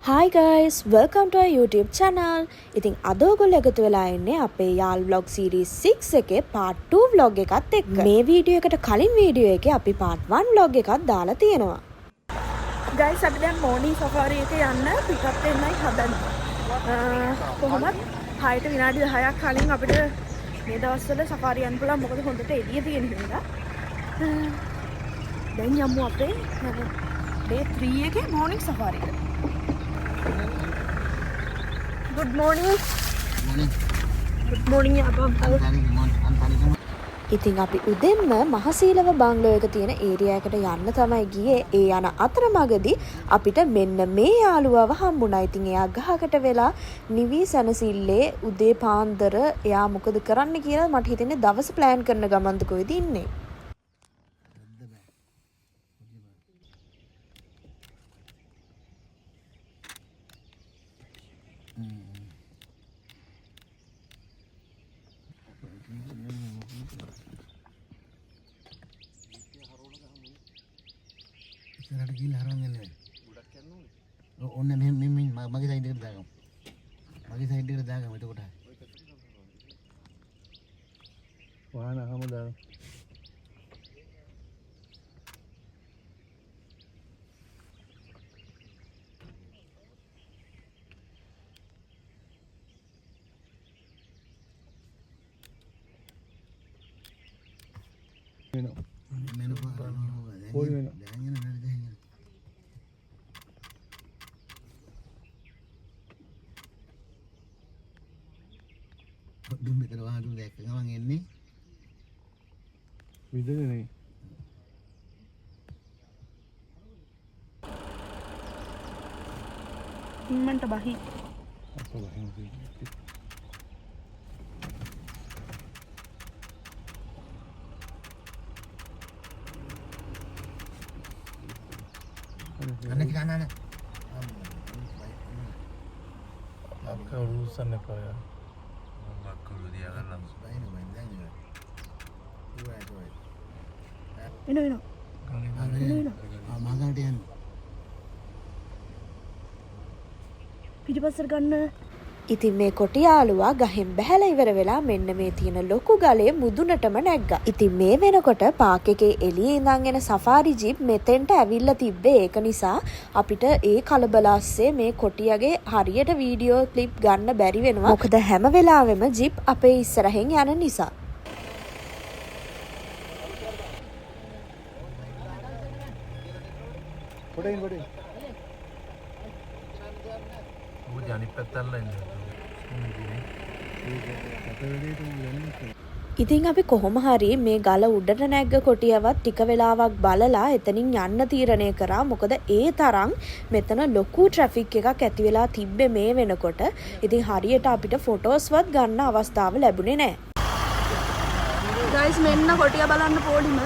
Hi guys, welcome to our YouTube channel. ඉතින් අද ඔයගොල්ලෝ එකතු වෙලා ඉන්නේ අපේ යාල් vlog series 6 එකේ part 2 vlog එකත් එක්ක. මේ වීඩියෝ එකට කලින් වීඩියෝ එකේ අපි part 1 vlog එකක් දාලා තියෙනවා. Guys, අපි දැන් morning safari එක යන්න pick up වෙන්නයි හදන්නේ. කොහොමද 6ට විනාඩි 10ක් කලින් අපිට මේ දවස්වල safari යන්න පුළුවන් මොකද හොඳට එළිය තියෙන හින්දා. දැන් යමු අපේ day 3 එකේ morning safari එක. Good morning. Good morning අප්පා. ඉතින් අපි උදෙන්ම මහසීලව බංගලෝ එක තියෙන ඒරියා එකට යන්න තමයි ගියේ. ඒ යන අතරමඟදී අපිට මෙන්න මේ යාළුවව හම්බුණා. ඉතින් එයා ගහකට වෙලා නිවි සනසිල්ලේ උදේ පාන්දර එයා මොකද කරන්න කියලා මට හිතෙන්නේ දවස් ප්ලෑන් කරන ගමන්ද කොහෙද ඉන්නේ. ඉස්සරහට ගිහිල්ලා හරන් යන්නේ. ගොඩක් යන්න ඕනේ. ඔන්න මෙහෙම මගේ සයිඩ් එකට දාගමු. මගේ සයිඩ් එකට දාගමු එතකොට. වාහන අහම දාගමු. මෙතන වාහන දැක්ක ගමන් එන්නේ විදනේ ඉන්නන්ට බහි අනේ කනන आपका रूल्स ने पाया මක්කලු දියා ගන්න බයින බයින දැන් එනවා මාගන්ට යන්න පිටිපස්සට ගන්න. ඉතින් මේ කොටි යාළුවා ගහෙන් බැහැලා ඉවර වෙලා මෙන්න මේ තියෙන ලොකු ගලේ මුදුනටම නැග්ගා. ඉතින් මේ වෙනකොට පාක් එකේ එළියේ ඉඳන් එන සෆාරි ජීප් මෙතෙන්ට ඇවිල්ලා තිබ්බේ. ඒක නිසා අපිට ඒ කලබලස්සේ මේ කොටියගේ හරියට වීඩියෝ ක්ලිප් ගන්න බැරි වෙනවා. මොකද හැම වෙලාවෙම ජීප් අපේ ඉස්සරහින් යන නිසා. කොටින් කොටින් वो जानी पत्तल नहीं ඉතින් අපි කොහොම හරි මේ ගල උඩට නැග්ග කොටියවත් ටික වෙලාවක් බලලා එතනින් යන්න තීරණය කරා. මොකද ඒ තරම් මෙතන ලොකු ට්‍රැෆික් එකක් ඇති වෙලා තිබ්බේ මේ වෙනකොට. ඉතින් හරියට අපිට ෆොටෝස්වත් ගන්න අවස්ථාව ලැබුණේ නැහැ. ගයිස් මෙන්න කොටිය බලන්න පොඩිම.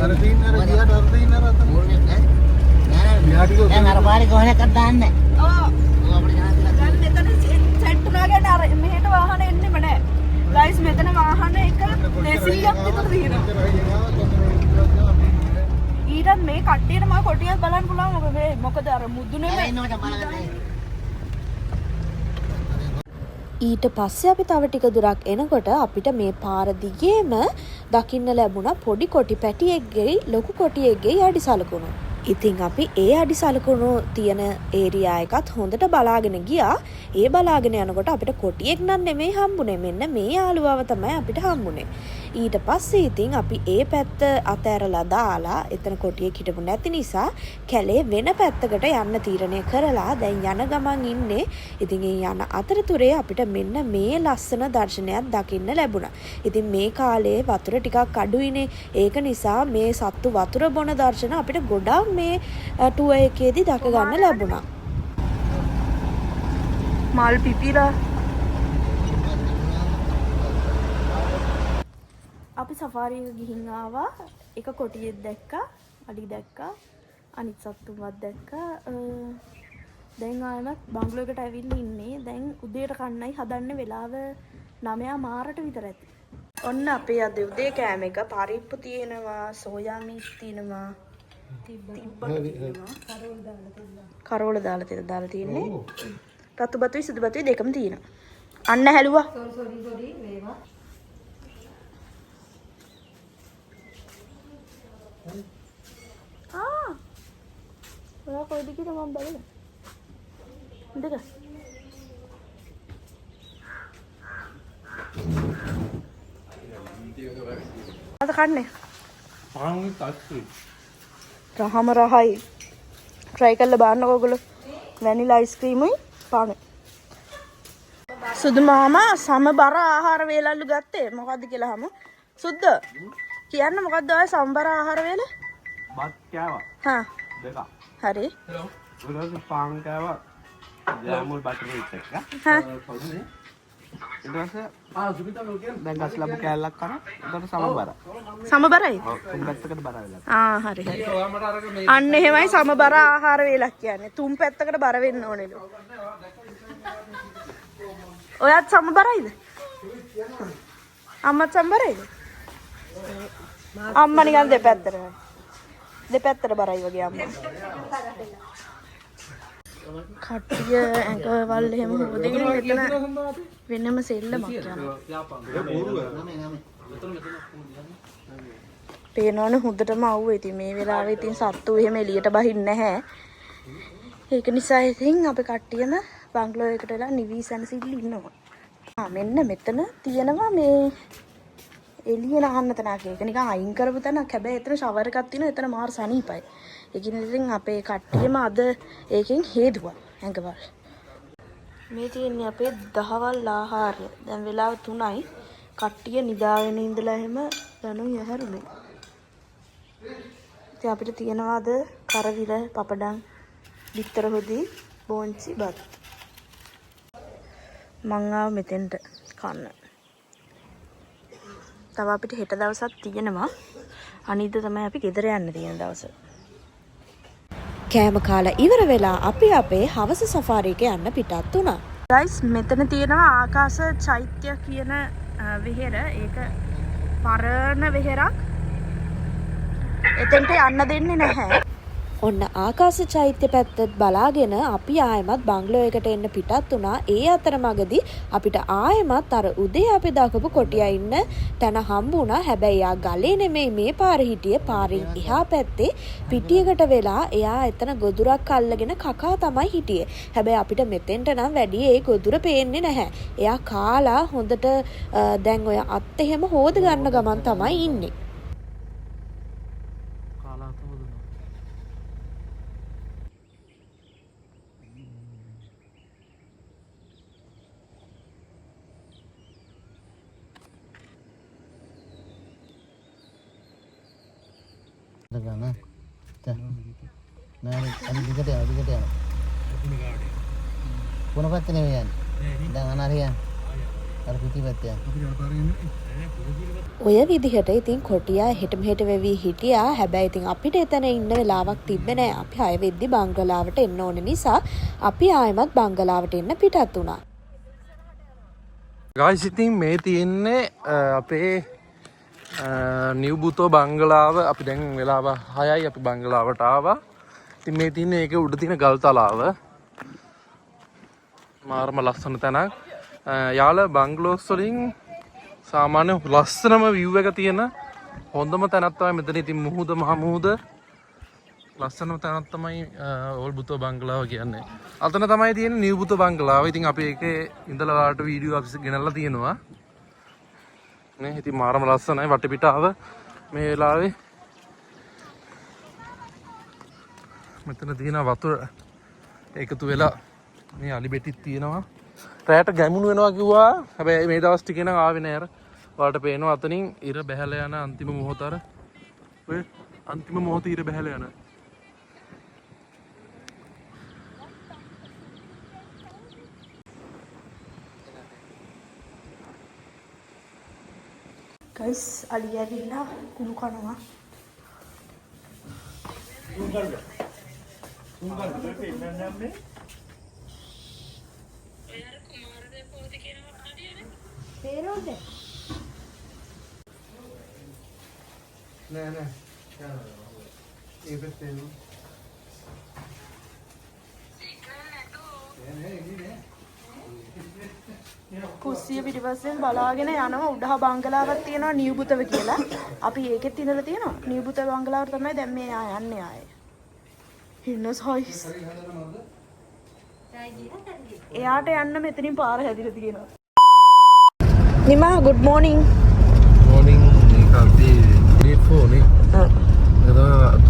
අර තින්නර ගියාට අර තින්නර ඕනේ නෑ දැන් අර පාරේ කොහොනයක් දාන්නේ ඔව් දැන් මෙතන සෙට් උනාගෙන අර මෙහෙට වාහන එන්නෙම නැහැ. ගයිස් මෙතන වාහන එක 200ක් විතර තියෙනවා. ඊටත් මේ කට්ටියට මම කොටියක් බලන්න පුළුවන් මොකද අර මුදුනේම ඊට පස්සේ අපි තව ටික දුරක් එනකොට අපිට මේ පාර දිගේම දකින්න ලැබුණා පොඩි කොටි පැටියෙක්ගේ ලොකු කොටියෙක්ගේ යඩි සලකුණු. ඉතින් අපි ඒ අඩි සලකුණු තියෙන ඒරියා එකත් හොඳට බලාගෙන ගියා. ඒ බලාගෙන යනකොට අපිට කොටියෙක් නම් නෙමෙයි හම්බුනේ. මෙන්න මේ යාළුවව තමයි අපිට හම්බුනේ. ඊට පස්සේ ඉතින් අපි ඒ පැත්ත අතෑරලා දාලා එතන කොටියෙක් හිටපු නැති නිසා කැලේ වෙන පැත්තකට යන්න තීරණය කරලා දැන් යන ගමන් ඉන්නේ. ඉතින් ඒ යන අතරතුරේ අපිට මෙන්න මේ ලස්සන දර්ශනයක් දකින්න ලැබුණා. ඉතින් මේ කාලේ වතුර ටිකක් අඩුයිනේ. ඒක නිසා මේ සත්තු වතුර බොන දර්ශන අපිට ගොඩාක් මේ ටුවර් එකේදී දැක ගන්න ලැබුණා. මල් පිපිලා අපි සෆාරි එක ගිහින් ආවා. එක කොටියෙක් දැක්කා, අලි දැක්කා, අනිත් සත්තුන්වත් දැක්කා. දැන් ආයෙත් බංගලෝ එකට ඇවිල්ලා ඉන්නේ. දැන් උදේට කන්නයි හදන්නේ. වෙලාව 9 මාරට විතර ඇති. ඔන්න අපේ අද උදේ කෑම එක පරිප්පු තියෙනවා, සෝයා මීස් තියෙනවා, කරවල දාලා තියෙන්නේ. රතු බතුයි සුදු බතුයි දෙකම තියෙනවා. අන්න හැලුවා. ඔයා කොයිද කියලා මම බලන්න. දෙක. අද කන්නේ. පාන් තාක්ෂි. රහම රහයි. try කරලා බලන්නකෝ ඔයගොල්ලෝ. වැනිලා අයිස්ක්‍රීමුයි පානුයි. සුදු මාමා සමබර ආහාර වේලල්ලු ගත්තේ මොකද්ද කියලා අහමු. සුද්ද කියන්න මොකද්ද ඔය සමබර ආහාර වේල? බත් කෑවා. හා. දෙකක්. හරි. ඊට පාන් කෑවා. ජෑමුල් බටර් විත් එක. හා. ඊට පස්සේ සුබිතා නෝ කියන්නේ දැන් ගස් ලැබු කෑල්ලක් කරා. ඊට සමබර. සමබරයි. ඔව් තුන් පැත්තකට බර වෙලා. හරි හරි. අන්න එහෙමයි සමබර ආහාර වේලක් කියන්නේ. තුන් පැත්තකට බර වෙන්න ඕනේලු. ඔයත් සමබරයිද? අම්මත් සමබරයිද? අම්මා නිකන් දෙපැත්තට බරයි වගේ අම්මා. කට්ටිය ඇඟවල් එහෙම හොදගෙන මෙතන වෙනම සෙල්ලමක් යනවා. පේනවනේ හොඳටම අවුව. ඉතින් මේ වෙලාවේ ඉතින් සත්තු එහෙම එළියට බහින්නේ නැහැ. ඒක නිසා ඉතින් අපි කට්ටියම බංගලෝ එකට වෙලා නිවි සැනසෙල්ල ඉන්නවා. මෙන්න මෙතන තියෙනවා මේ එළිය නහන්න තැනක්. ඒක නිකන් අයින් කරපු තැනක්. හැබැයි එතන ෂවර් එකක් තියෙනවා. එතන මාර සනීපයි. ඒකින් ඉතින් අපේ කට්ටියම අද ඒකෙන් හේදුවා ඇඟවල්. මේ තියෙන්නේ අපේ දහවල් ආහාරය. දැන් වෙලාව 3යි. කට්ටිය නිදාගෙන ඉඳලා එහෙම දනුයි ඇහැරුනේ. ඉතින් අපිට තියෙනවා අද කරවිල, පපඩම්, බිත්තර හොදි, බෝන්චි බත්. මං ආව මෙතෙන්ට කන්න. තව අපිට හෙට දවසක් තියෙනවා. අනිද්දා තමයි අපි ගෙදර යන්න තියෙන දවස. කෑම කාලා ඉවර වෙලා අපි අපේ හවස සෆාරි එක යන්න පිටත් වුණා. ගයිස් මෙතන තියෙනවා ආකාශ චෛත්‍ය කියන විහෙර. ඒක පරණ විහෙරක්. එතෙන්ට යන්න දෙන්නේ නැහැ. ඔන්න ආකාශ චෛත්‍ය පැත්තත් බලාගෙන අපි ආයෙමත් බංගලෝ එකට එන්න පිටත් වුණා. ඒ අතරමඟදී අපිට ආයෙමත් අර උදේ අපි දකපු කොටියා ඉන්න තැන හම්බ වුණා. හැබැයි යා ගලේ නෙමෙයි මේ පාර හිටියේ. පාරෙන් එහා පැත්තේ පිටියකට වෙලා එයා එතන ගොදුරක් අල්ලගෙන කකා තමයි හිටියේ. හැබැයි අපිට මෙතෙන්ට නම් වැඩි ඒ ගොදුර පේන්නේ නැහැ. එයා කාලා හොඳට දැන් ඔය අත් එහෙම හොද ගන්න ගමන් තමයි ඉන්නේ. Nah, ada diket ya. Puno pat nih yan. Dengan harian. Harus putih pat ya. ඔය විදිහට ඉතින් කොටියා හෙට මෙහෙට වෙවි හිටියා. හැබැයි ඉතින් අපිට එතන ඉන්න වෙලාවක් තිබ්බේ නැහැ. අපි 6 වෙද්දි බංගලාවට එන්න ඕන නිසා අපි ආයෙමත් බංගලාවට එන්න පිටත් වුණා. ගයිස් ඉතින් මේ තියෙන්නේ අපේ නිව්බුතෝ බංගලාව. අපි දැන් වෙලාව 6යි අපි බංගලාවට ආවා. ඉතින් මේ තියෙන්නේ ඒකේ උඩ තියෙන ගල් තලාව. මාරම ලස්සන තැනක්. යාළ බංගලෝස් වලින් සාමාන්‍ය ලස්සනම view එක තියෙන හොඳම තැනක් තමයි මෙතන. ඉතින් මුහුද මහ මුහුද ලස්සනම තැනක් තමයි ඕල්බුතෝ බංගලාව කියන්නේ. අතන තමයි තියෙන්නේ නිව්බුතෝ බංගලාව. ඉතින් අපි ඒකේ ඉඳලා ඔයාලට වීඩියෝ අපි ගෙනල්ලා තියෙනවා. නේ ඉතින් මාරම ලස්සනයි වටපිටාව මේ වෙලාවේ. මෙතන තියෙන වතුර එකතු වෙලා මේ අලි බෙටිත් තියෙනවා. රැයට ගැමුණු වෙනවා කිව්වා. හැබැයි මේ දවස් ටිකේ නම් ආවේ නෑ. ඔයාලට පේනවා අතනින් ඉර බැහැලා යන අන්තිම මොහොත අර ඔය අන්තිම මොහොත ඉර බැහැලා යන. ගයිස් අලි ඇවිල්ලා කුණු කනවා. Nah. කුස්සිය පිටිපස්සෙන් බලාගෙන යනවා උඩහ බංගලාවක් තියෙනවා නියුබුතව කියලා. අපි ඒකෙත් ඉඳලා තියෙනවා. නියුබුත බංගලාවට තමයි දැන් මේ යන්නේ ආයේ. ඉන්න සයිස්. එයාට යන්න මෙතනින් පාර හැදිලා තියෙනවා. නිමා good morning. morning මේක අපි grade 4 නේ. ඒක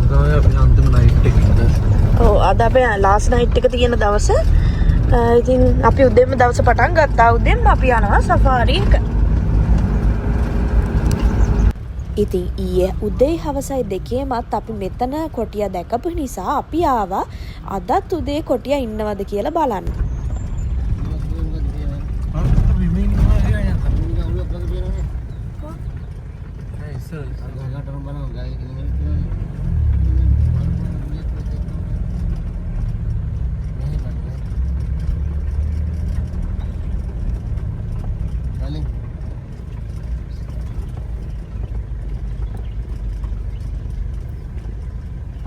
තමයි අපි අන්තිම night එකේ. ඔව් අද අපේ last night එක තියෙන දවස. ඉතින් අපි උදේම දවස පටන් ගත්තා. උදේම අපි යනවා සෆාරි එක. ඉතින් ඊයේ උදේ හවසයි දෙකේමත් අපි මෙතන කොටියා දැකපු නිසා අපි ආවා අදත් උදේ කොටියා ඉන්නවද කියලා බලන්න.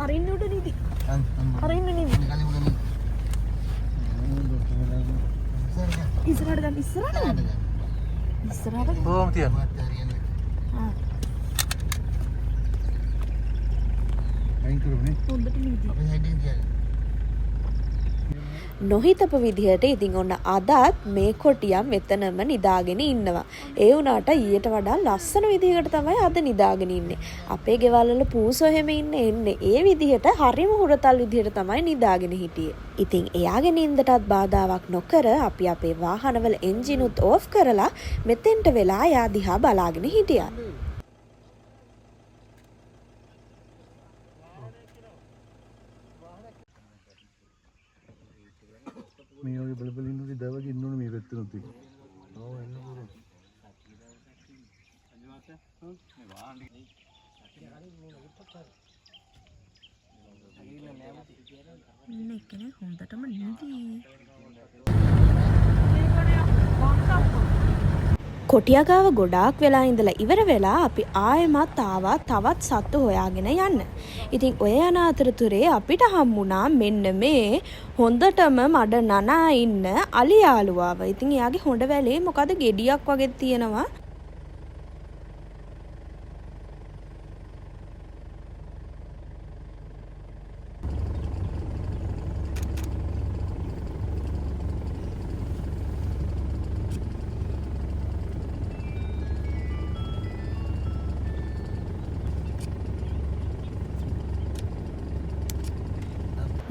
අරින්න උඩ නිදි. අරින්න නිදි. ඉස්සරහට දැන් ඉස්සරහට. ඉස්සරහට. කොහොම තියන්න? හොඳට නිදි. නොහිතපු විදිහට ඉතින් ඔන්න අදත් මේ කොටියා මෙතනම නිදාගෙන ඉන්නවා. ඒ වුණාට ඊට වඩා ලස්සන විදිහකට තමයි අද නිදාගෙන ඉන්නේ. අපේ ගෙවල් වල පූසෝ හැම එන්නේ ඒ විදිහට හරිම හුරතල් විදිහට තමයි නිදාගෙන හිටියේ. ඉතින් එයාගේ නිින්දටත් බාධාවක් නොකර අපි අපේ වාහනවල එන්ජිනුත් ඕෆ් කරලා මෙතෙන්ට වෙලා එයා දිහා බලාගෙන හිටියා. මේ වගේ බලබල ඉන්නකොට දවගේ ඉන්න ඕනේ මේ පැත්තට උත්. ඔව් එන්න පුළුවන්. නෙකනේ හොඳටම නිදි. කොටියා ගාව ගොඩාක් වෙලා ඉඳලා ඉවර වෙලා අපි ආයෙමත් ආවා තවත් සත්තු හොයාගෙන යන්න. ඉතින් ඔය යන අතරතුරේ අපිට හම්බුණා මෙන්න මේ හොඳටම මඩ නනා ඉන්න අලි යාළුවාව. ඉතින් එයාගේ හොඬ වැලේ මොකද ගෙඩියක් වගේ තියෙනවා.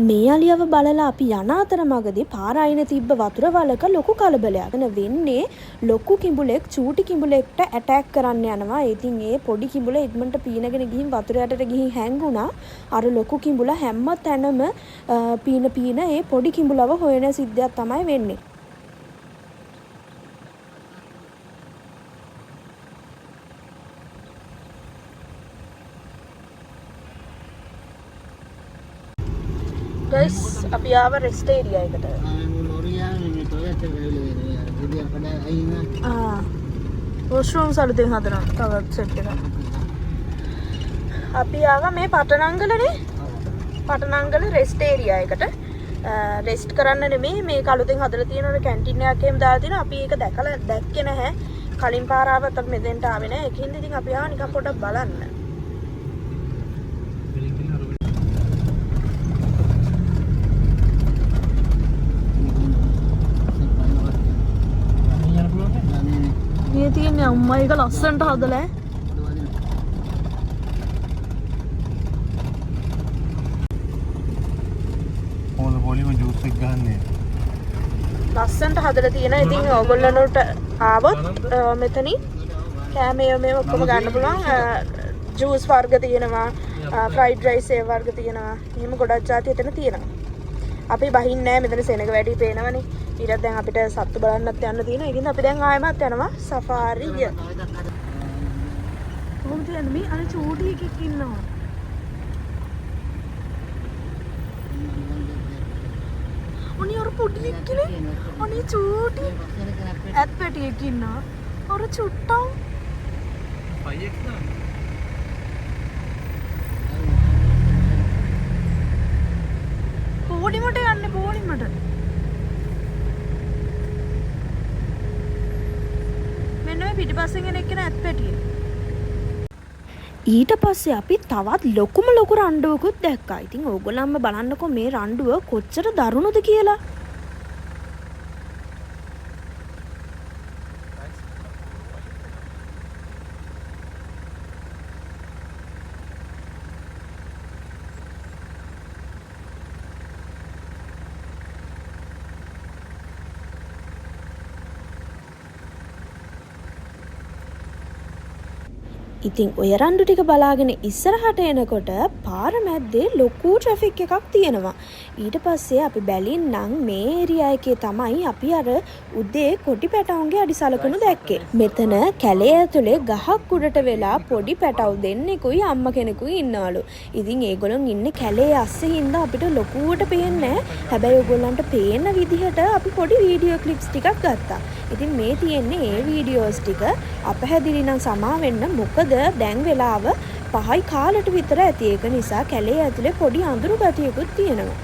මේ අලියව බලලා අපි යන අතරමඟදී පාර අයිනේ තිබ්බ වතුර වලක ලොකු කලබලයක් වෙන්නේ. ලොකු කිඹුලෙක් චූටි කිඹුලෙක්ට ඇටැක් කරන්න යනවා. ඉතින් ඒ පොඩි කිඹුල ඉක්මනට පීනගෙන ගිහින් වතුර යටට ගිහින් හැංගුණා. අර ලොකු කිඹුලා හැම තැනම පීන ඒ පොඩි කිඹුලව හොයන සිද්ධියක් තමයි වෙන්නේ. guys අපි ආව රෙස්ට් ඒරියා එකට. වොෂ්රූම්ස් අලුතෙන් හදනවා තවත් සෙට් එකක්. අපි ආවා මේ පටනංගලනේ. පටනංගල රෙස්ට් ඒරියා එකට. රෙස්ට් කරන්න නෙමෙයි මේ කලුතෙන් හදලා තියෙන කැන්ටින් එකක් එහෙම දාලා තියෙනවා. අපි ඒක දැකලා දැක්කේ නැහැ. කලින් පාර ආවත් අපි මෙතෙන්ට ආවේ නැහැ. ඒකින්ද ඉතින් අපි ආවා නිකන් පොඩක් බලන්න. මේ තියෙන්නේ අම්මා එක ලස්සනට හදලා ඕන පොලිම ජූස් එක ගන්නනේ. ලස්සනට හදලා තියෙනවා. ඉතින් ඕගොල්ලන්ට ආවොත් මෙතනින් කෑමේ මේ ඔක්කොම ගන්න පුළුවන්. ජූස් වර්ග තියෙනවා, ෆ්‍රයිඩ් රයිස් ඒ වර්ග තියෙනවා. එහෙම ගොඩක් જાති එතන තියෙනවා. අපි බහින්නේ නැහැ මෙතන සෙනග වැඩි පේනවනේ. ඊට දැන් අපිට සත්තු බලන්නත් යන්න තියෙනවා. ඒකින්ද අපි දැන් ආයෙමත් යනවා සෆාරිය. කොහොමද යන්නේ? මේ අර චූටි එකෙක් ඉන්නවා. ඔනි අර පොඩි එක්කනේ. ඔනි චූටි ඇත් පැටියෙක් ඉන්නවා. අර චුට්ටම්. පයියෙක් නා. පිටිපස්සෙන් එන එක්කෙනා ඇත් පැටියෙක්. ඊට පස්සේ අපි තවත් ලොකු රණ්ඩුවකුත් දැක්කා. ඉතින් ඕගොල්ලන්ම බලන්නකෝ මේ රණ්ඩුව කොච්චර දරුණුද කියලා. ඉතින් ඔය රණ්ඩු ටික බලාගෙන ඉස්සරහට එනකොට පාර මැද්දේ ලොකු ට්‍රැෆික් එකක් තියෙනවා. ඊට පස්සේ අපි බැලින්නම් මේ ඒරියා එකේ තමයි අපි අර උදේ කොටි පැටවුන්ගේ අඩිසලකුණු දැක්කේ. මෙතන කැලේ ඇතුලේ ගහක් උඩට වෙලා පොඩි පැටවු දෙන්නෙකුයි අම්මා කෙනෙකුයි ඉන්නවලු. ඉතින් ඒගොල්ලන් ඉන්නේ කැලේ අස්සේ හින්දා අපිට ලොකුවට පේන්නේ නැහැ. හැබැයි ඔයගොල්ලන්ට පේන විදිහට අපි පොඩි වීඩියෝ ක්ලිප්ස් ටිකක් ගත්තා. ඉතින් මේ තියෙන්නේ ඒ වීඩියෝස් ටික. අපහැදිලි නම් සමා වෙන්න මොකද දැන් වෙලාව 5යි කාලට විතර ඇති. ඒක නිසා කැලේ ඇතුලේ පොඩි අඳුරු ගතියකුත් තියෙනවා.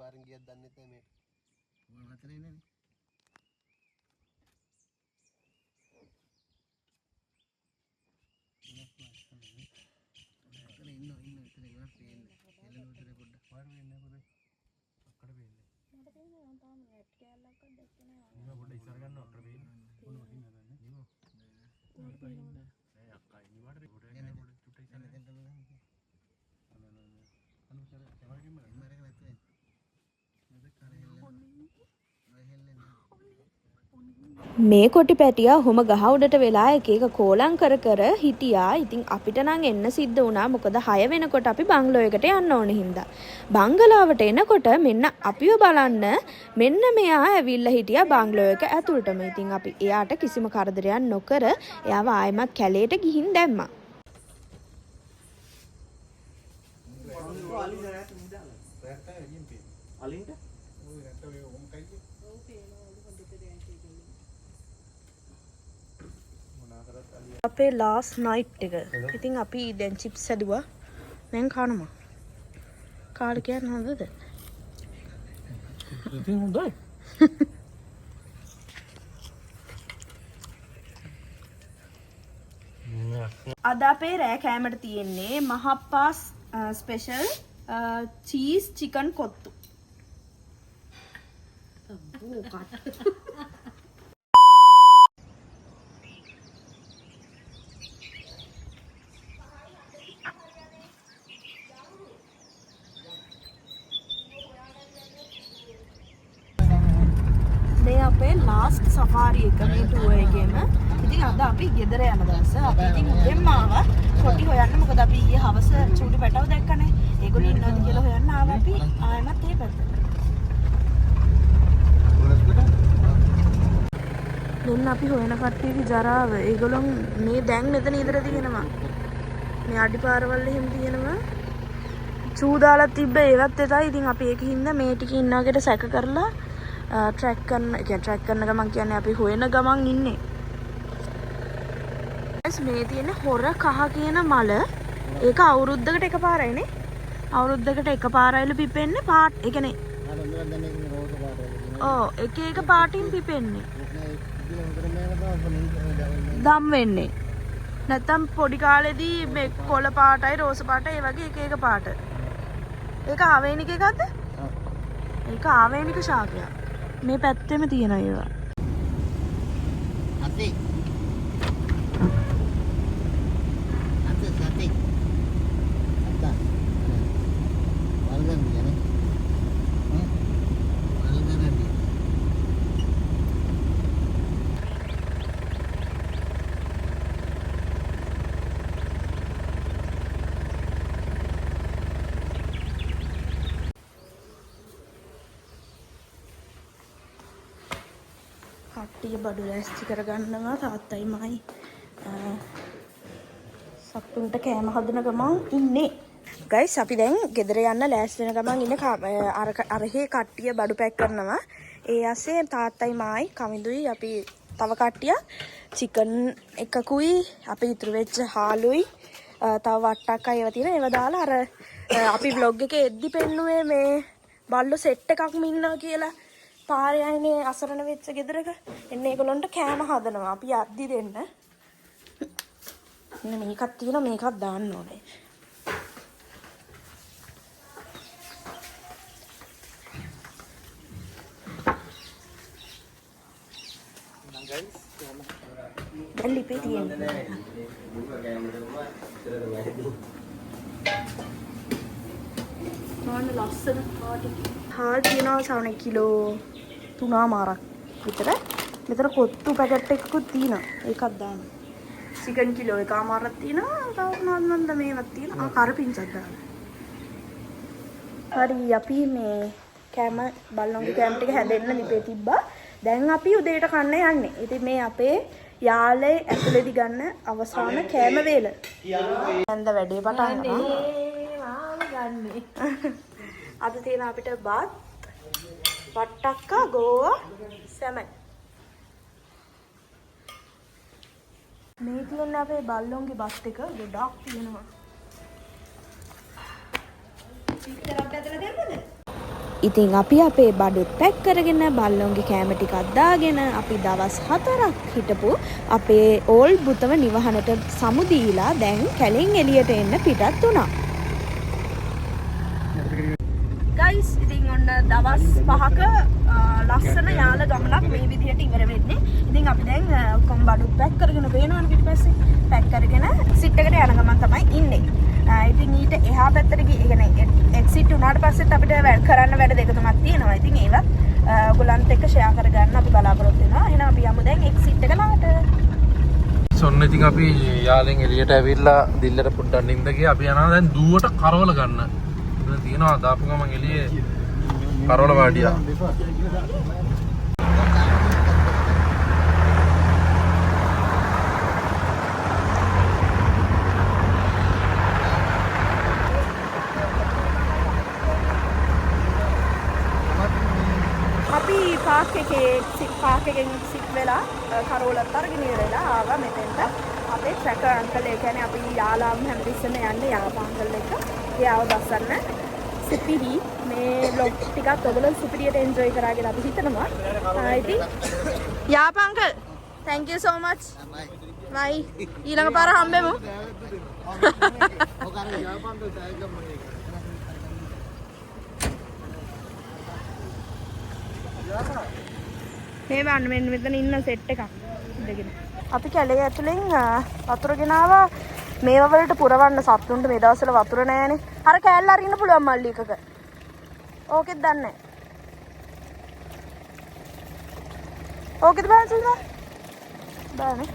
පාරෙන් ගියක් දන්නේ නැහැ මේක. මොන හතරේ ඉන්නේ? මේ කොටි පැටියා ඔහොම ගහ උඩට වෙලා එක එක කෝලම් කර කර හිටියා. ඉතින් අපිට නම් එන්න සිද්ධ වුණා. මොකද 6 වෙනකොට අපි බංගලෝ එකට යන්න ඕන හින්දා. බංගලාවට එනකොට මෙන්න අපිව බලන්න මෙන්න මෙයා ඇවිල්ලා හිටියා බංගලෝ එක ඇතුළටම. ඉතින් අපි එයාට කිසිම කරදරයක් නොකර එයාව ආයෙමත් කැලේට ගිහින් දැම්මා. අපේ ලාස්ට් නයිට් එක. ඉතින් අපි දැන් චිප්ස් හැදුවා. දැන් කනවා. කාට කියන්න හොඳද? ඉතින් හොඳයි. අද අපේ රෑ කෑමට තියෙන්නේ මහප්පා ස්පෙෂල් චීස් චිකන් කොත්තු. මේ අපේ ලාස්ට් සෆාරි එක මේ ටුවර් එකේම. ඉතින් අද අපි ගෙදර යන දවස. අපි ඉතින් උදේම ආවා කොටි හොයන්න. මොකද අපි ඊයේ හවස චූටි පැටව දැක්කනේ. ඒගොල්ලෝ ඉන්නවද කියලා හොයන්න ආවා අපි. ආයෙමත් ඒ පැත්තට. දෙන්න අපි හොයන කට්ටියගේ ජරාව. ඒගොල්ලෝ මේ දැන් මෙතන ඉදර තියෙනවා. මේ අඩිපාරවල් එහෙම තියෙනවා. චූ දාලා තිබ්බ ඒවත් එතයි. ඉතින් අපි ඒක හින්දා මේ ටික ඉන්නගෙට සැක කරලා ට්‍රැක් කරන ගමන් කියන්නේ අපි හොයන ගමන් ඉන්නේ. මේ තියෙන හොර කහ කියන මල ඒක අවුරුද්දකට එකපාරයිනේ. අවුරුද්දකට එකපාරයිලු පිපෙන්නේ පාට. ඒ කියන්නේ එක එක පාටින් පිපෙන්නේ. දම් වෙන්නේ. නැත්තම් පොඩි කාලෙදී මේ කොළ පාටයි රෝස පාටයි ඒ වගේ එක එක පාට. ඒක ආවේනික එකක්ද? ඒක ආවේනික ශාකයක්. මේ පැත්තෙම තියෙන ඒවා. අතේ කට්ටිය බඩු ලෑස්ති කරගන්නවා තාත්තයි මයි සතුන්ට කෑම හදන ගමන් ඉන්නේ. ගයිස් අපි දැන් ගෙදර යන්න ලෑස්ති වෙන ගමන් ඉන්නේ. අරහේ කට්ටිය බඩු පැක් කරනවා. ඒ ඇස්සේ තාත්තයි මයි කමිදුයි අපි තව කට්ටියක් චිකන් එකකුයි අපි ඉතුරු වෙච්ච හාලුයි තව වට්ටක් අය ඒවා තියෙන ඒවා දාලා අර අපි vlog එකේ එද්දි පෙන්නුවේ මේ බල්ලෝ සෙට් එකක්ම ඉන්නවා කියලා. පාරේ යන්නේ අසරණ වෙච්ච ගෙදරක එන්න ඒගොල්ලන්ට කෑම හදනවා. අපි යද්දි දෙන්න. මෙන්න මේකක් තියෙනවා මේකක් දාන්න ඕනේ. දැන් ලිපේ තියෙන්නේ. මොන ලස්සන පාටි. හාල් තියෙනවා සවන කිලෝ 3මාරක් විතර. මෙතන කොත්තු පැකට් එකකුත් තියෙනවා. ඒකක් දාන්න. චිකන් කිලෝ 1මාරක් තියෙනවා. තව මොනවද මේවත් තියෙනවා. කරපිංචක් දාන්න. හරි අපි මේ කෑම බල්ලොන්ගේ කෑම ටික හැදෙන්න ලිපේ තිබ්බා. දැන් අපි උදේට කන්න යන්නේ. ඉතින් මේ අපේ යාලේ ඇතුලේදී ගන්න අවසාන කෑම වේල. නැන්ද වැඩේ පටන් ගන්න. අද තියෙන අපිට බත් වට්ටක්කා ගෝවා සැමන්. මේ තියෙන අපේ බල්ලොන්ගේ බත් එක ගොඩක් තියෙනවා. ඉතින් අපි අපේ බඩුත් පැක් කරගෙන බල්ලොන්ගේ කෑම ටිකක් දාගෙන අපි දවස් 4ක් හිටපු අපේ ඕල් බුතම නිවහනට සමු දීලා දැන් කැලෙන් එළියට එන්න පිටත් වුණා. ගයිස් ඉතින් ඔන්න දවස් 5ක ලස්සන යාල ගමනක් මේ විදිහට ඉවර වෙන්නේ. ඉතින් අපි දැන් කොම් බඩුත් පැක් කරගෙන බේනවනේ පිටිපස්සේ පැක් කරගෙන එක්සිට් එකට යන ගමන් තමයි ඉන්නේ. ඉතින් ඊට එහා පැත්තට කියන්නේ එක්සිට් උනාට පස්සෙත් අපිට වැඩ කරන්න වැඩ දෙක තුනක් තියෙනවා. ඉතින් ඒවත් ඔයගොල්ලන්ත් එක්ක ෂෙයා කරගන්න අපි බලාපොරොත්තු වෙනවා. එහෙනම් අපි යමු දැන් එක්සිට් එක ළඟට. සොන්න ඉතින් අපි යාලෙන් එළියට ඇවිල්ලා දිල්ලට පොඩ්ඩක් නිින්ද ගියා. අපි යනවා දැන් දුවට කරවල ගන්න. ඉතින් තියනවා දාපු ගමන් එළියේ කරවල වාඩියා. පාක් එකෙන් සික් වෙලා කරෝලත් අරගෙන ඉවරලා ආවා මෙතෙන්ට. අපේ ට්‍රැකර් අංකල් ඒ කියන්නේ අපි යාලාම් හැමතිස්සෙම යන්නේ යාපා අංකල් එක. එයාව බස්සන්න. සුපිරි මේ vlog ටිකත් ඔයගොල්ලෝ සුපිරියට එන්ජොයි කරා කියලා අපි හිතනවා. ඉතින් Yapa uncle thank you so much. bye. ඊළඟ පාර හම්බෙමු. මේ වන්න මෙන්න මෙතන ඉන්න සෙට් එකක් ඉඳගෙන. අපි කැලේ ඇතුලෙන් වතුර ගෙනාවා මේව වලට පුරවන්න සත්තුන්ට මේ දවස්වල වතුර නැහැනේ. අර කෑල්ල අරින්න පුළුවන් මල්ලි එකක. ඕකෙත් දන්නේ ඕකෙද බෑන්සල් බෑනේ.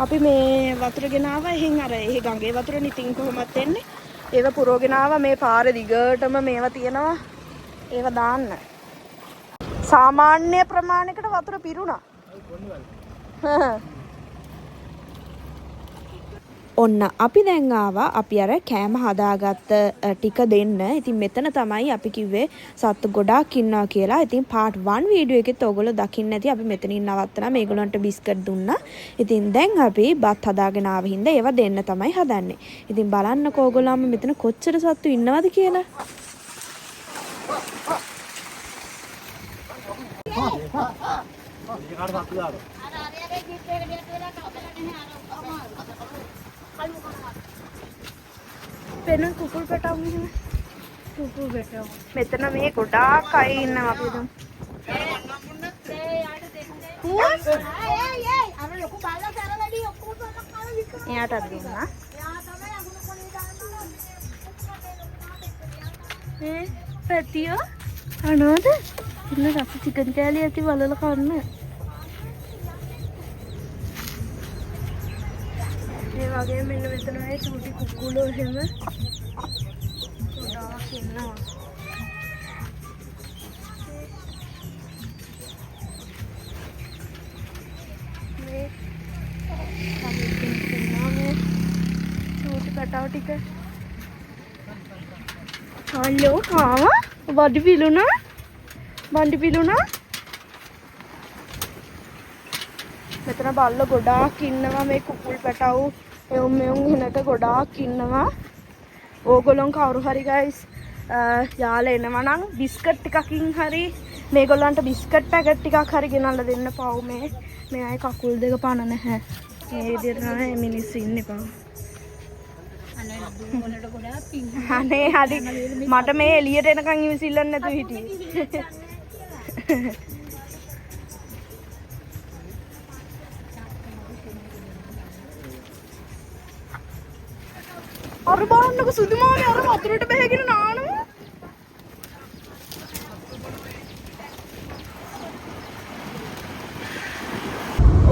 අපි මේ වතුර ගෙනාව එහෙන් අර ඒ ගඟේ වතුර නිතින් කොහොමත් එන්නේ. ඒව පුරෝගෙන ආවා මේ පාරේ දිගටම මේවා තියෙනවා. ඒව දාන්න. සාමාන්‍ය ප්‍රමාණයකට වතුර පිරුණා. ඔන්න අපි දැන් ආවා අපි අර කෑම හදාගත්ත ටික දෙන්න. ඉතින් මෙතන තමයි අපි කිව්වේ සත්තු ගොඩාක් ඉන්නවා කියලා. ඉතින් part 1 වීඩියෝ එකෙත් ඔයගොල්ලෝ දකින්න ඇති. අපි මෙතනින් නවත්තලා මේගොල්ලන්ට බිස්කට් දුන්නා. ඉතින් දැන් අපි බත් හදාගෙන ආව හින්දා ඒවා දෙන්න තමයි හදන්නේ. ඉතින් බලන්නකෝ ඔයගොල්ලෝම මෙතන කොච්චර සත්තු ඉන්නවද කියලා. පෙන කුකුල් පැටවු මෙහෙම. කුකුල් පැටවු. මෙතන මේ ගොඩාක් අය ඉන්නවා අපි දැන්. එයාටත් දුන්නා. පැටියෝ අනෝද? ඉන්න රස චිකන් කෑලි ඇති බලලා කන්න. ඒ වගේ මෙන්න මෙතන ඒ චූටි කුකුලෝ එහෙම ගොඩාක් ඉන්නවා. මේ චූටි පැටව ටික. හලෝ කාවා බඩි පිලුණා. බණ්ඩි පිලුණා. මෙතන බල්ලෝ ගොඩාක් ඉන්නවා. මේ කුකුල් පැටවු එවුම් එහෙනට ගොඩාක් ඉන්නවා. ඕගොල්ලෝ කවුරු හරි guys යාලා එනවා නම් බිස්කට් ටිකකින් හරි මේගොල්ලන්ට බිස්කට් පැකට් ටිකක් හරි ගෙනල්ලා දෙන්න පව්. මේ අය කකුල් දෙක පන නැහැ. මේ විදිහට තමයි මිනිස්සු ඉන්නේ පව්. අනේ හරි මට මේ එළියට එනකන් ඉවිසිල්ලන්න නැතුව හිටියේ. අර බලන්නකො සුදු මානේ අර වතුරට බැහැගෙන නානවා.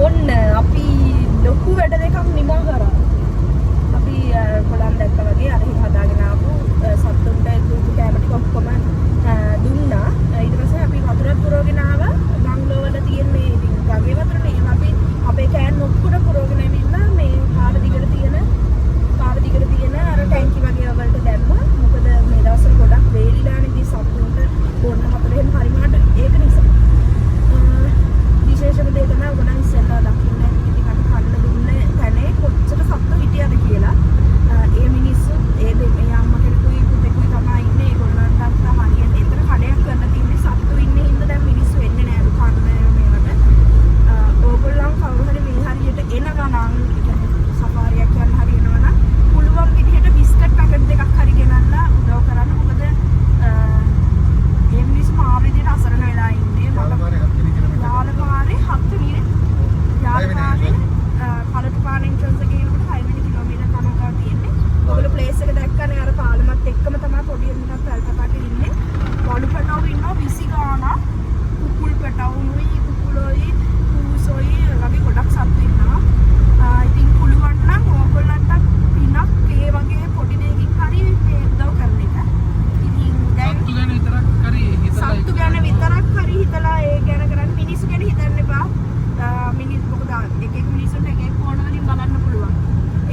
ඔන්න අපි ලොකු වැඩ දෙකක් නිමා කරා. අපි කොළන් දැක්කා වගේ අර හදාගෙන ආපු සත්තුන්ට දුන්නු කැම ටික ඔක්කොම දුන්නා. ඊට පස්සේ අපි වතුරත් පුරවගෙන ආවා. බංගලෝ වල තියෙන මේ ඉතින් ගඟේ වතුරනේ. අපි අපේ කෑන් ඔක්කොම පුරවගෙන ඇවිල්ලා මේ පාර දිගට තියෙන අර ටැංකි වගේ වලට දැම්මා. මොකද මේ දවස්වල ගොඩක් වේලිලානේ ඉතින් සත්තුන්ට බොන්න හතර එහෙම හරිමහට ඒක නිසා. විශේෂම දේ තමයි ඔයගොල්ලන් ඉස්සෙල්ලා දකින්න ඉතින් අපි කන්න දුන්නේ තැනේ කොච්චර සත්තු හිටියද කියලා. ඒ මිනිස්සු ඒ අම්මා කෙනෙකුයි පුතෙකුයි තමයි ඉන්නේ. ඒගොල්ලන්ටත් හරියට එතන කඩයක් කරලා තින්නේ සත්තු ඉන්නේ හින්දා දැන් මිනිස්සු එන්නේ නෑ කන්න මේවට. ඕගොල්ලන් කවුරු හරි මේ හරියට එනවා නම් සෆාරියක් යන්න හරි එනවා නම් පුළුවන් විදිහට බිස්කට් පැකට් දෙකක් හරි ගෙනල්ලා උදව් කරන්න. මොකද ඒ මිනිස්සු මාර විදිහට අසරණ වෙලා ඉන්නේ. යාලපාරේ 7 වෙනි යාලපාරේ පළතුපාන එන්ට්‍රන්ස් එකේ එනකොට 6 වෙනි කිලෝමීටර් තමයි තියෙන්නේ. ඔයගොල්ලෝ ප්ලේස් එක දැක්කනේ අර පාලමත් එක්කම තමයි පොඩි එකක් පැල්පතට ඉන්නේ. වලු පැටවු ඉන්නවා 20 ගාණක්. කුකුල් පැටවුයි කුකුලෝයි පූසෝයි වගේ ගොඩක් සත්තු ඉන්නවා. ඉතින් පුළුවන් නම් ඕගොල්ලන්ට පිනක් ඒ වගේ පොඩි දෙයකින් හරි මේ උදව් කරන එක. ඉතින් දැන් සත්තු ගැන විතරක් හරි හිතලා ඒ ගැන කරන්නේ. මිනිස්සු ගැන හිතන්න එපා. මිනිස්සු මොකද එක මිනිස්සුන්ට එක ෆෝන් වලින් බලන්න පුළුවන්.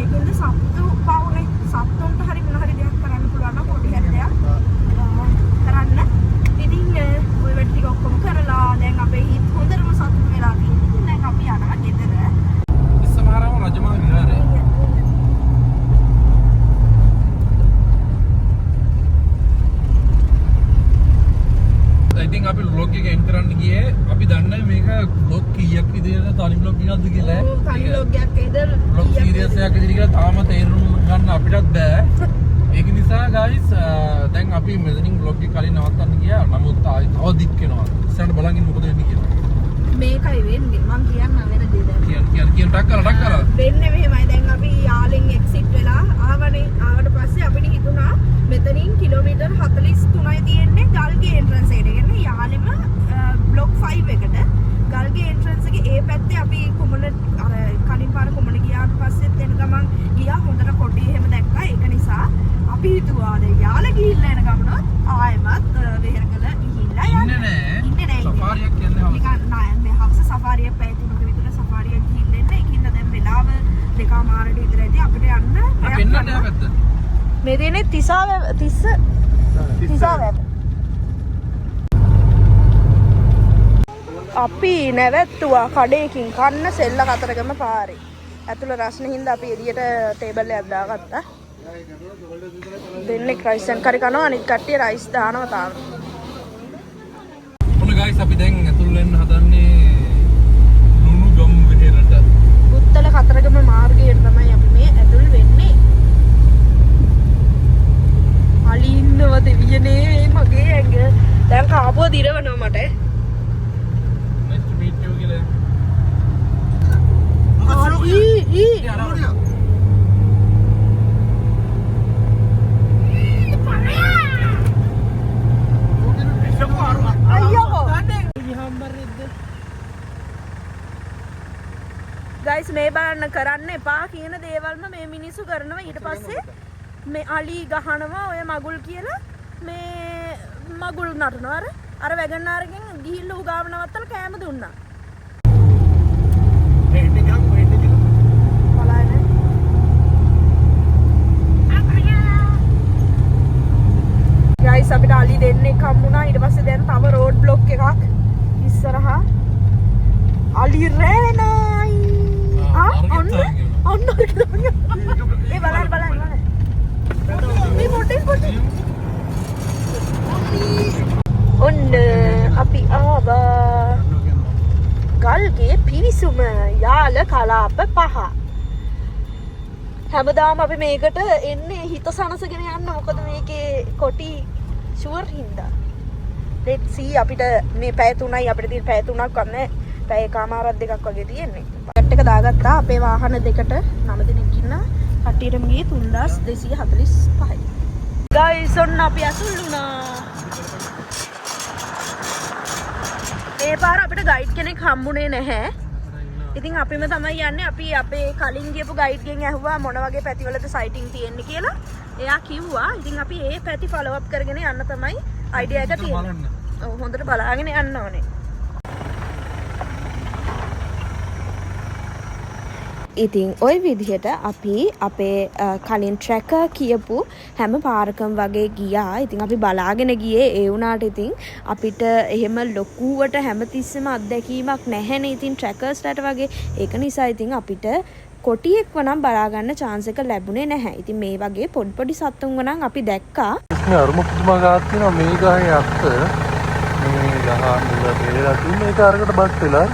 ඒකෙන්ද සත්තු පවුනේ සත්තුන්ට හරි මොන හරි දෙයක් කරන්න පුළුවන් නම් පොඩි හරි දෙයක් කරන්න. ඉතින් ඔය වැඩ ටික ඔක්කොම කරලා දැන් අපේ හිත හොඳටම සතුටු වෙලා තියෙනවා. දැන් අපි යනවා ගෙදර. ඉස්සමහරම රජමා විහාරය. ඉතින් අපි vlog එක end කරන්න ගියේ අපි දන්නේ මේක vlog කීයක් විදියට තනි vlog එකක්ද කියලා. තනි vlog එකක් ඉදර vlog series එකක් විදියට කියලා තාම තේරුම් ගන්න අපිටත් බෑ. ඒක නිසා guys දැන් අපි මෙතනින් vlog එක කලින් නවත්තන්න ගියා. නමුත් ආයි තව දික් වෙනවා. ඉස්සරහට බලන් ඉන්න මොකද වෙන්නේ කියලා. මේකයි වෙන්නේ මං කියන්න වෙන දේ දැන් කියන්න ටක් කරලා වෙන්නේ මෙහෙමයි දැන් අපි යාලෙන් එක්සිට් වෙලා ආවනේ ආවට පස්සේ අපිට හිතුණා මෙතනින් කිලෝමීටර් 43යි තියෙන්නේ ගල්ගේ එන්ට්‍රන්ස් එකට. ඒ කියන්නේ යාලෙම බ්ලොක් 5 එකට ගල්ගේ එන්ට්‍රන්ස් එකේ ඒ පැත්තේ අපි කුමන අර කලින් පාර කුමන ගියාට පස්සෙත් එන ගමන් ගියා හොඳට කොටි එහෙම දැක්කා. ඒක නිසා අපි හිතුවා දැන් යාල ගිහිල්ලා එන ගමනොත් ආයෙමත් වෙහෙරකල ගිහිල්ලා යන්න. ඉන්නේ නෑ. සෆාරියක් කියන්නේ නිකන් නෑ මේ හවස සෆාරියක් පැය 3ක විතර සෆාරියක් ගිහිල්ලා එන්න. ඒකින්ද දැන් වෙලාව 2:00 විතර ඇති අපිට යන්න. පෙන්නට යවද්ද? මේ දෙන්නේ තිසාව අපි නැවැත්තුවා කඩේකින් කන්න සෙල්ල කතරගම පාරේ. ඇතුළ රස්න හින්දා අපි එළියට ටේබල් එකක් දාගත්තා. දෙන්නේ රයිස් ඇන් කරි කනවා අනිත් කට්ටිය රයිස් දානවා තාම. ඔන්න ගයිස් අපි දැන් ඇතුල් වෙන්න හදන්නේ ලුණු ගම් වෙහෙරට. පුත්තල කතරගම මාර්ගයට තමයි අපි මේ ඇතුල් වෙන්නේ. අලි ඉන්නව දෙවියනේ මගේ ඇඟ. දැන් කාපුව දිරවනවා මට. nice to meet you කියලා. ගයිස් මේ බලන්න කරන්න එපා කියන දේවල්ම මේ මිනිස්සු කරනවා. ඊට පස්සේ මේ අලි ගහනවා ඔය මගුල් කියලා මේ මගුල් නටනවා. අර වැගන්නාරගෙන් ගිහිල්ලා ඌ ගාව නවත්තලා කෑම දුන්නා. ගයිස් අපිට අලි දෙන්නෙක් හම්බුණා. ඊට පස්සේ දැන් තව රෝඩ් බ්ලොක් එකක් ඉස්සරහා අලි රෑනයි. ඔන්න ඒ බලන්න මේ පොඩි ඔන්න අපි ආවා ගල්ගේ පිවිසුම යාල කලාප 5. හැමදාම අපි මේකට එන්නේ හිත සනසගෙන යන්න. මොකද මේකේ කොටි ෂුවර් හින්දා. let's see අපිට මේ පැය 3යි අපිට තියෙන පැය 3ක් වන්නේ. පැය කමාරක් දෙකක් වගේ තියෙන්නේ. පැට් එක දාගත්තා අපේ වාහන දෙකට 9 දෙනෙක් ඉන්න. කට්ටියටම ගියේ 3245යි. ගයිස් ඔන්න අපි අසුල් වුණා. ඒ පාර අපිට ගයිඩ් කෙනෙක් හම්බුනේ නැහැ. ඉතින් අපිම තමයි යන්නේ. අපි අපේ කලින් ගියපු ගයිඩ් ගෙන් ඇහුවා මොන වගේ පැතිවලද සයිටින් තියෙන්නේ කියලා. එයා කිව්වා. ඉතින් අපි ඒ පැති ෆලෝ අප් කරගෙන යන්න තමයි අයිඩියා එක තියෙන්නේ. ඔව් හොඳට බලාගෙන යන්න ඕනේ. ඉතින් ওই විදිහට අපි අපේ කලින් ට්‍රැකර් කියපු හැම පාරකම වගේ ගියා. ඉතින් අපි බලාගෙන ගියේ ඒ වුණාට ඉතින් අපිට එහෙම ලොකුවට හැමතිස්සෙම අත්දැකීමක් නැහැනේ. ඉතින් ට්‍රැකර්ස්ලට වගේ ඒක නිසා ඉතින් අපිට කොටියෙක්ව නම් බලා ගන්න chance එක ලැබුණේ නැහැ. ඉතින් මේ වගේ පොඩි පොඩි සත්තුන්ව නම් අපි දැක්කා. මේ අරුම පුදුම ගාත් තියෙනවා මේ ගහේ අත්ත. මේ ගහ මුල පෙරලා තියෙන එක අරකට බත් වෙලා.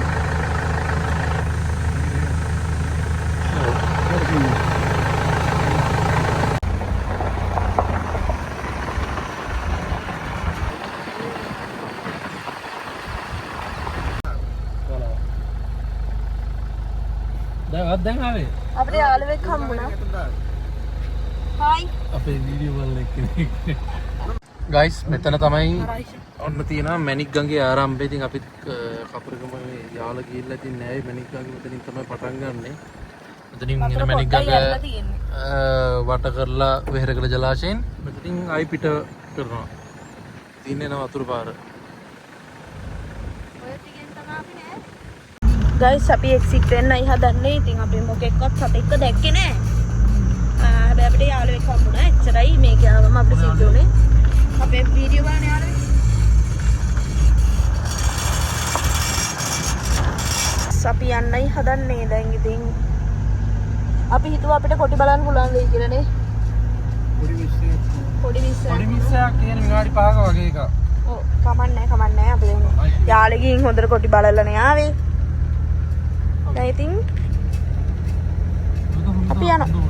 දැන් ආවේ අපේ යාළුවෙක් හම්බුණා. හායි. අපේ වීඩියෝ වල එක්කෙනෙක්. ගයිස් මෙතන තමයි ඔන්න තියෙනවා මැණික් ගඟේ ආරම්භය. ඉතින් අපිත් කපුරගම යාල ගිහිල්ලා ඉතින් නෑ මැණික් ගඟ මෙතනින් තමයි පටන් ගන්නෙ. මෙතනින් එන මැණික් ගඟ වට කරලා වෙහෙරකල ජලාශයෙන් මෙතනින් ආයි පිට කරනවා. ඉතින් එන වතුර පාර. ගයිස් අපි එක්සිට් වෙන්නයි හදන්නේ. ඉතින් අපි මොකෙක්වත් සතෙක්ව දැක්කේ නෑ. හැබැයි අපිට යාළුවෙක් හම්බුණා. එච්චරයි මේක ආවම අපිට සිද්ධ වුණේ. අපේ වීඩියෝ බලන යාළුවෙක්. අපි යන්නයි හදන්නේ දැන්. ඉතින් අපි හිතුවා අපිට කොටි බලන්න පුළුවන් වෙයි කියලා නේ. පොඩි මිස්සයක් කියන විනාඩි 5ක වගේ එකක්. ඔව් කමන්නේ අපි දැන් යාළුවෙක් ගිහින් හොඳට කොටි බලලා නේ ආවේ. දැන් ඉතින් අපි යනවා.